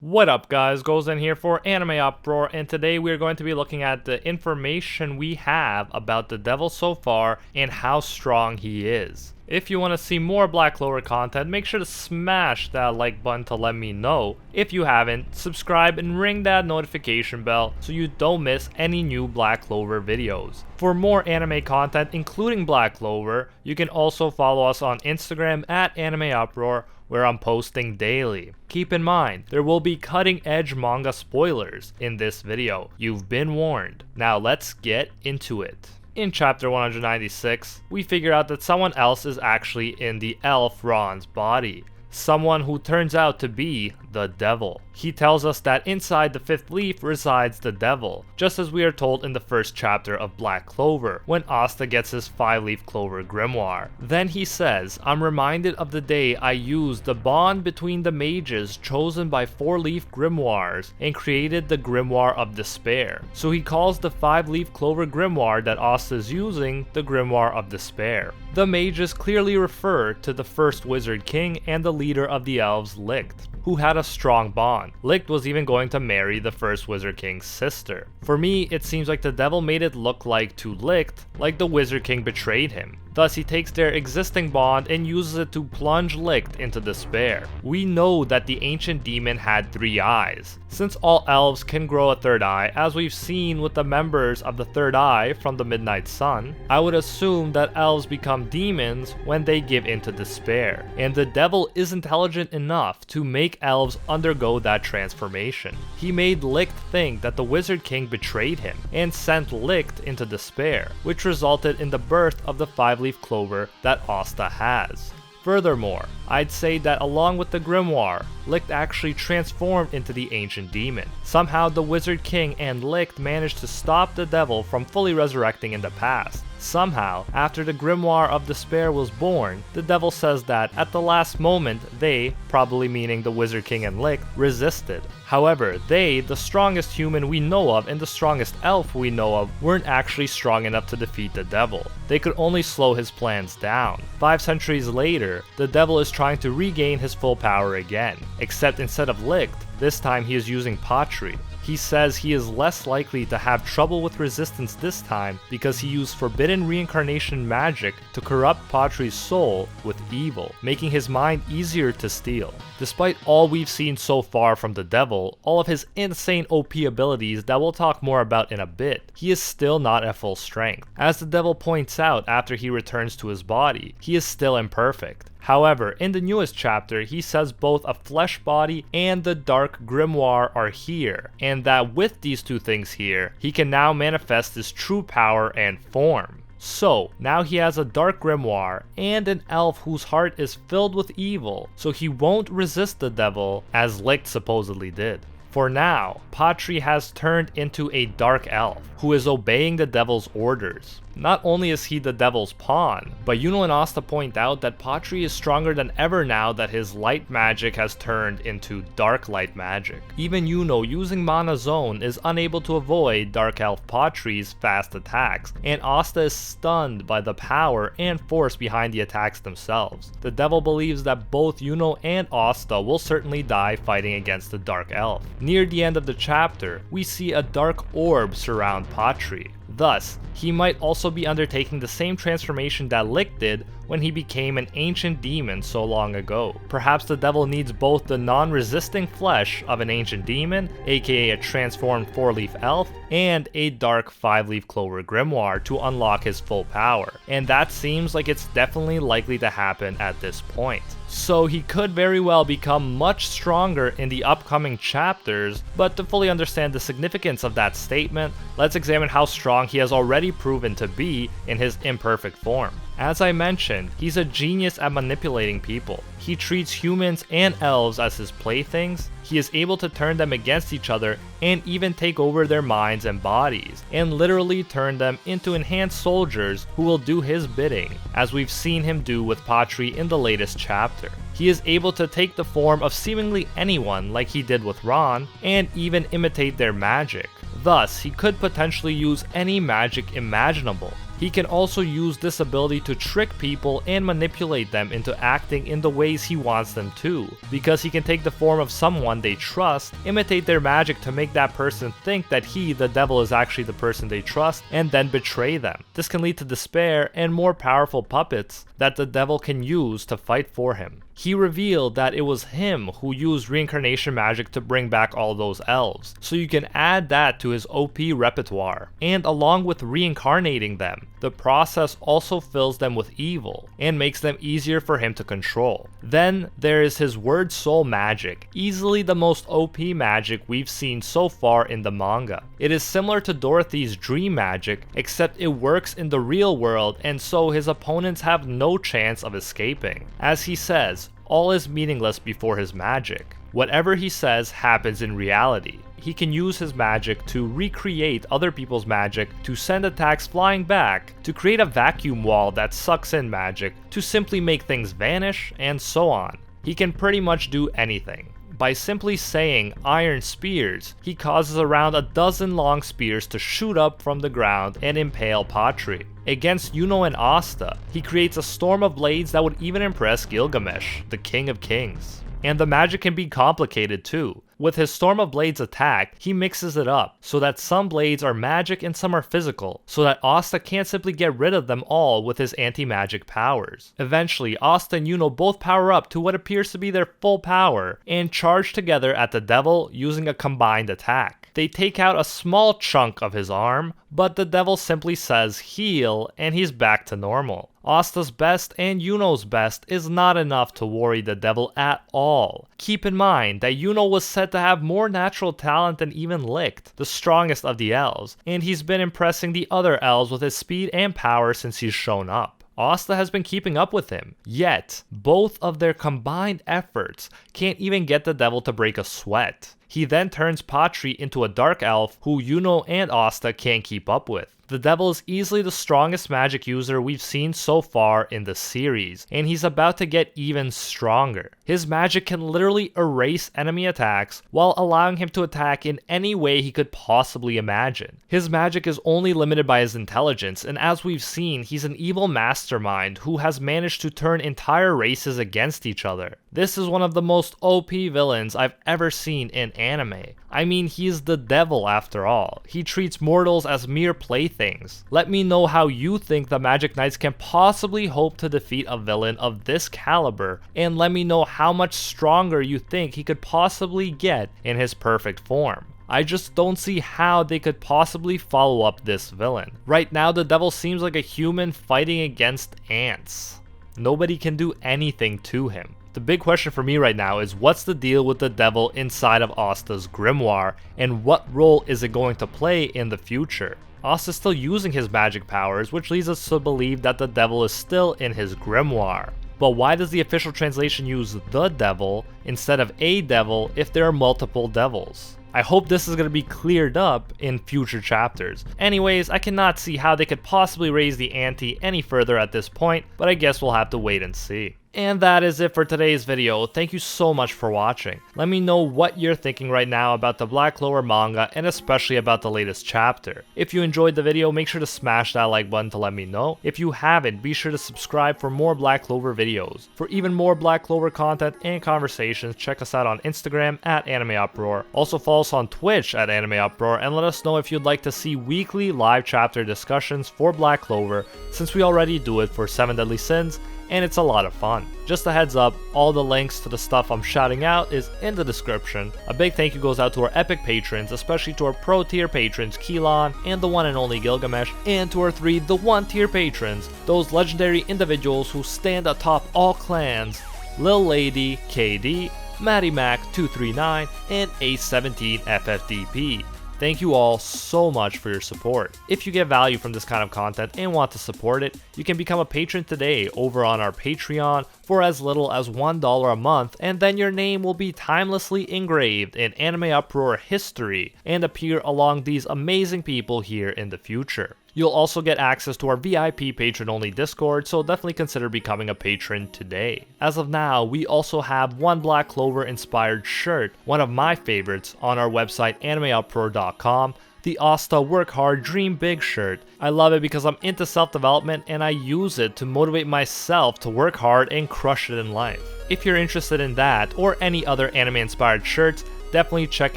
What up guys, Gozen here for AnimeUproar, and today we are going to be looking at the information we have about the devil so far and how strong he is. If you want to see more Black Clover content, make sure to smash that like button to let me know. If you haven't, subscribe and ring that notification bell so you don't miss any new Black Clover videos. For more anime content including Black Clover, you can also follow us on Instagram at AnimeUproar, where I'm posting daily. Keep in mind, there will be cutting edge manga spoilers in this video. You've been warned. Now let's get into it. In chapter 196, we figure out that someone else is actually in the elf Ron's body. Someone who turns out to be the devil. He tells us that inside the fifth leaf resides the devil, just as we are told in the first chapter of Black Clover, when Asta gets his 5-leaf clover grimoire. Then he says, "I'm reminded of the day I used the bond between the mages chosen by 4-leaf grimoires and created the grimoire of despair." So he calls the 5-leaf clover grimoire that Asta is using the grimoire of despair. The mages clearly refer to the first wizard king and the leader of the elves, Licht, who had a strong bond. Licht was even going to marry the first Wizard King's sister. For me, it seems like the devil made it look like to Licht like the Wizard King betrayed him. Thus, he takes their existing bond and uses it to plunge Licht into despair. We know that the ancient demon had 3 eyes. Since all elves can grow a 3rd eye, as we've seen with the members of the 3rd eye from the Midnight Sun, I would assume that elves become demons when they give into despair. And the devil is intelligent enough to make elves undergo that transformation. He made Licht think that the Wizard King betrayed him and sent Licht into despair, which resulted in the birth of the 5-leaf clover that Asta has. Furthermore, I'd say that along with the grimoire, Licht actually transformed into the ancient demon. Somehow the Wizard King and Licht managed to stop the devil from fully resurrecting in the past. Somehow, after the grimoire of despair was born, the devil says that at the last moment they, probably meaning the Wizard King and Licht, resisted. However, they, the strongest human we know of and the strongest elf we know of, weren't actually strong enough to defeat the devil. They could only slow his plans down. 5 centuries later, the devil is trying to regain his full power again, except instead of Licht, this time he is using Patri. He says he is less likely to have trouble with resistance this time because he used forbidden reincarnation magic to corrupt Patri's soul with evil, making his mind easier to steal. Despite all we've seen so far from the devil, all of his insane OP abilities that we'll talk more about in a bit, he is still not at full strength. As the devil points out after he returns to his body, he is still imperfect. However, in the newest chapter, he says both a flesh body and the dark grimoire are here, and that with these 2 things here, he can now manifest his true power and form. So, now he has a dark grimoire and an elf whose heart is filled with evil, so he won't resist the devil as Licht supposedly did. For now, Patri has turned into a dark elf who is obeying the devil's orders. Not only is he the devil's pawn, but Yuno and Asta point out that Patri is stronger than ever now that his light magic has turned into dark light magic. Even Yuno, using Mana Zone, is unable to avoid Dark Elf Patri's fast attacks, and Asta is stunned by the power and force behind the attacks themselves. The devil believes that both Yuno and Asta will certainly die fighting against the Dark Elf. Near the end of the chapter, we see a dark orb surround Patri. Thus, he might also be undertaking the same transformation that Licht did when he became an ancient demon so long ago. Perhaps the devil needs both the non-resisting flesh of an ancient demon, aka a transformed 4-leaf elf, and a dark 5-leaf clover grimoire to unlock his full power. And that seems like it's definitely likely to happen at this point. So he could very well become much stronger in the upcoming chapters, but to fully understand the significance of that statement, let's examine how strong he has already proven to be in his imperfect form. As I mentioned, he's a genius at manipulating people. He treats humans and elves as his playthings. He is able to turn them against each other and even take over their minds and bodies, and literally turn them into enhanced soldiers who will do his bidding, as we've seen him do with Patri in the latest chapter. He is able to take the form of seemingly anyone like he did with Ron, and even imitate their magic. Thus, he could potentially use any magic imaginable. He can also use this ability to trick people and manipulate them into acting in the ways he wants them to, because he can take the form of someone they trust, imitate their magic to make that person think that he, the devil, is actually the person they trust, and then betray them. This can lead to despair and more powerful puppets that the devil can use to fight for him. He revealed that it was him who used reincarnation magic to bring back all those elves, so you can add that to his OP repertoire. And along with reincarnating them, the process also fills them with evil and makes them easier for him to control. Then there is his word soul magic, easily the most OP magic we've seen so far in the manga. It is similar to Dorothy's dream magic, except it works in the real world, and so his opponents have no chance of escaping. As he says, all is meaningless before his magic. Whatever he says happens in reality. He can use his magic to recreate other people's magic, to send attacks flying back, to create a vacuum wall that sucks in magic, to simply make things vanish, and so on. He can pretty much do anything. By simply saying iron spears, he causes around a dozen long spears to shoot up from the ground and impale Patri. Against Yuno and Asta, he creates a storm of blades that would even impress Gilgamesh, the King of Kings. And the magic can be complicated too. With his Storm of Blades attack, he mixes it up so that some blades are magic and some are physical, so that Asta can't simply get rid of them all with his anti-magic powers. Eventually, Asta and Yuno both power up to what appears to be their full power, and charge together at the devil using a combined attack. They take out a small chunk of his arm, but the devil simply says heal, and he's back to normal. Asta's best and Yuno's best is not enough to worry the devil at all. Keep in mind that Yuno was said to have more natural talent than even Licht, the strongest of the elves, and he's been impressing the other elves with his speed and power since he's shown up. Asta has been keeping up with him, yet both of their combined efforts can't even get the devil to break a sweat. He then turns Patri into a dark elf who Yuno and Asta can't keep up with. The devil is easily the strongest magic user we've seen so far in the series, and he's about to get even stronger. His magic can literally erase enemy attacks while allowing him to attack in any way he could possibly imagine. His magic is only limited by his intelligence, and as we've seen, he's an evil mastermind who has managed to turn entire races against each other. This is one of the most OP villains I've ever seen in anime. I mean, he's the devil after all. He treats mortals as mere playthings. Let me know how you think the Magic Knights can possibly hope to defeat a villain of this caliber, and let me know how much stronger you think he could possibly get in his perfect form. I just don't see how they could possibly follow up this villain. Right now, the devil seems like a human fighting against ants. Nobody can do anything to him. The big question for me right now is what's the deal with the devil inside of Asta's grimoire, and what role is it going to play in the future? Asta's still using his magic powers, which leads us to believe that the devil is still in his grimoire. But why does the official translation use the devil instead of a devil if there are multiple devils? I hope this is going to be cleared up in future chapters. Anyways, I cannot see how they could possibly raise the ante any further at this point, but I guess we'll have to wait and see. And that is it for today's video. Thank you so much for watching. Let me know what you're thinking right now about the Black Clover manga, and especially about the latest chapter. If you enjoyed the video, make sure to smash that like button to let me know. If you haven't, be sure to subscribe for more Black Clover videos. For even more Black Clover content and conversations, check us out on Instagram at AnimeUproar. Also follow us on Twitch at AnimeUproar, and let us know if you'd like to see weekly live chapter discussions for Black Clover, since we already do it for 7 Deadly Sins, and it's a lot of fun. Just a heads up, all the links to the stuff I'm shouting out is in the description. A big thank you goes out to our epic patrons, especially to our pro tier patrons Keelan and the one and only Gilgamesh, and to our 3 the 1 tier patrons, those legendary individuals who stand atop all clans: Lil Lady, KD, Maddie Mac 239, and A17 FFDP. Thank you all so much for your support. If you get value from this kind of content and want to support it, you can become a patron today over on our Patreon for as little as $1 a month, and then your name will be timelessly engraved in AnimeUproar history and appear along these amazing people here in the future. You'll also get access to our VIP patron-only Discord, so definitely consider becoming a patron today. As of now, we also have one Black Clover inspired shirt, one of my favorites, on our website AnimeUproar.com. the Asta Work Hard Dream Big shirt. I love it because I'm into self-development and I use it to motivate myself to work hard and crush it in life. If you're interested in that or any other anime-inspired shirts, definitely check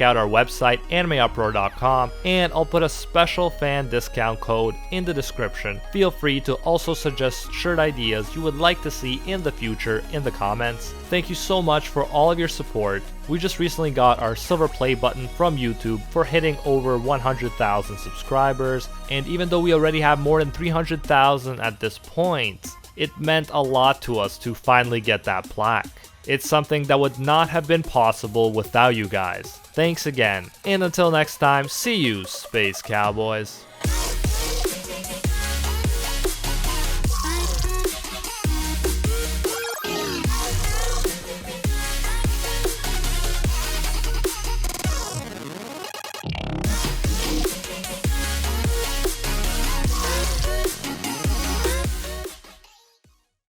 out our website, AnimeUproar.com, and I'll put a special fan discount code in the description. Feel free to also suggest shirt ideas you would like to see in the future in the comments. Thank you so much for all of your support. We just recently got our silver play button from YouTube for hitting over 100,000 subscribers, and even though we already have more than 300,000 at this point, it meant a lot to us to finally get that plaque. It's something that would not have been possible without you guys. Thanks again, and until next time, see you, Space Cowboys.